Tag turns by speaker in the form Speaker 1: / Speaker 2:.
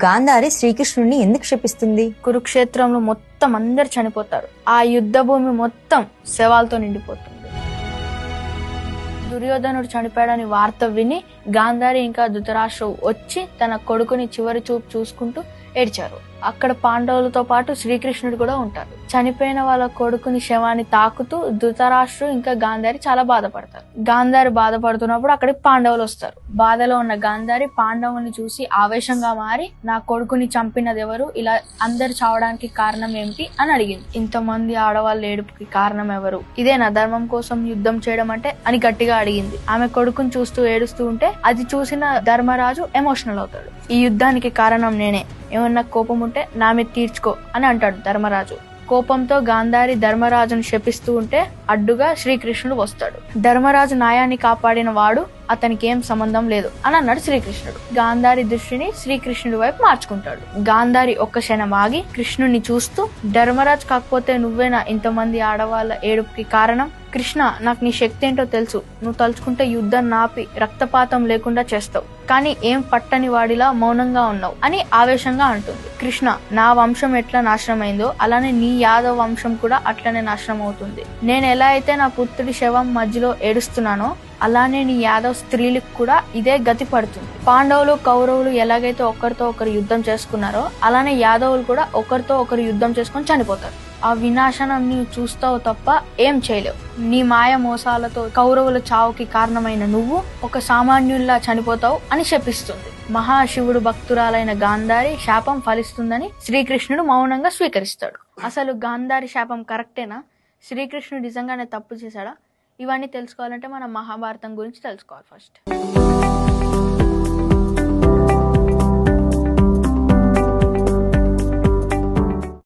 Speaker 1: గాంధారి శ్రీకృష్ణుడిని ఎందుకు శపిస్తుంది?
Speaker 2: కురుక్షేత్రంలో మొత్తం అందరు చనిపోతారు. ఆ యుద్ధ భూమి మొత్తం శవాలతో నిండిపోతుంది. దుర్యోధనుడు చనిపోయాడని వార్త విని గాంధారి ఇంకా ధృతరాష్ట్ర వచ్చి తన కొడుకుని చివరి చూపు చూసుకుంటూ ఏడ్చారు. అక్కడ పాండవులతో పాటు శ్రీకృష్ణుడు కూడా ఉంటారు. చనిపోయిన వాళ్ళ కొడుకుని శవాన్ని తాకుతూ ధృతరాష్ట్రు ఇంకా గాంధారి చాలా బాధపడతారు. గాంధారి బాధపడుతున్నప్పుడు అక్కడికి పాండవులు వస్తారు. బాధలో ఉన్న గాంధారి పాండవుని చూసి ఆవేశంగా మారి, నా కొడుకుని చంపినది ఎవరు, ఇలా అందరు చావడానికి కారణం ఏమిటి అని అడిగింది. ఇంతమంది ఆడవాళ్ళ ఏడుపుకి కారణం ఎవరు, ఇదేనా ధర్మం కోసం యుద్ధం చేయడం అంటే అని గట్టిగా అడిగింది. ఆమె కొడుకుని చూస్తూ ఏడుస్తూ ఉంటే అది చూసిన ధర్మరాజు ఎమోషనల్ అవుతాడు. ఈ యుద్ధానికి కారణం నేనే, ఏమన్నా కోపం ఉంటే నా మీద తీర్చుకో అని అంటాడు ధర్మరాజు. కోపంతో గాంధారి ధర్మరాజును శపిస్తూ ఉంటే అడ్డుగా శ్రీకృష్ణుడు వస్తాడు. ధర్మరాజు న్యాయాన్ని కాపాడిన వాడు, అతనికి ఏం సంబంధం లేదు అని అన్నాడు శ్రీకృష్ణుడు. గాంధారి దృష్టిని శ్రీకృష్ణుడి వైపు మార్చుకుంటాడు. గాంధారి ఒక్క క్షణం ఆగి కృష్ణుడిని చూస్తూ, ధర్మరాజు కాకపోతే నువ్వేనా ఇంతమంది ఆడవాళ్ళ ఏడుపుకి కారణం? కృష్ణ, నాకు నీ శక్తి ఏంటో తెలుసు. నువ్వు తలుచుకుంటే యుద్ధం నాపి రక్తపాతం లేకుండా చేస్తావు, కానీ ఏం పట్టని వాడిలా మౌనంగా ఉన్నావు అని ఆవేశంగా అంటుంది. కృష్ణ, నా వంశం ఎట్లా నాశనమైందో అలానే నీ యాదవ వంశం కూడా అట్లనే నాశనం అవుతుంది. నేను ఎలా అయితే నా పుత్రుడి శవం మధ్యలో ఏడుస్తున్నానో అలానే నీ యాదవ్ స్త్రీలకు కూడా ఇదే గతి పడుతుంది. పాండవులు కౌరవులు ఎలాగైతే ఒకరితో ఒకరు యుద్ధం చేసుకున్నారో అలానే యాదవులు కూడా ఒకరితో ఒకరు యుద్ధం చేసుకొని చనిపోతారు. ఆ వినాశనం నీవు చూస్తావు తప్ప ఏం చేయలేవు. నీ మాయ మోసాలతో కౌరవుల చావుకి కారణమైన నువ్వు ఒక సామాన్యుల్లా చనిపోతావు అని శపిస్తుంది. మహాశివుడు భక్తురాలైన గాంధారి శాపం ఫలిస్తుందని శ్రీకృష్ణుడు మౌనంగా స్వీకరిస్తాడు. అసలు గాంధారి శాపం కరెక్టేనా? శ్రీకృష్ణుడు నిజంగానే తప్పు చేశాడా? ఇవన్నీ తెలుసుకోవాలంటే మనం మహాభారతం గురించి తెలుసుకోవాలి ఫస్ట్.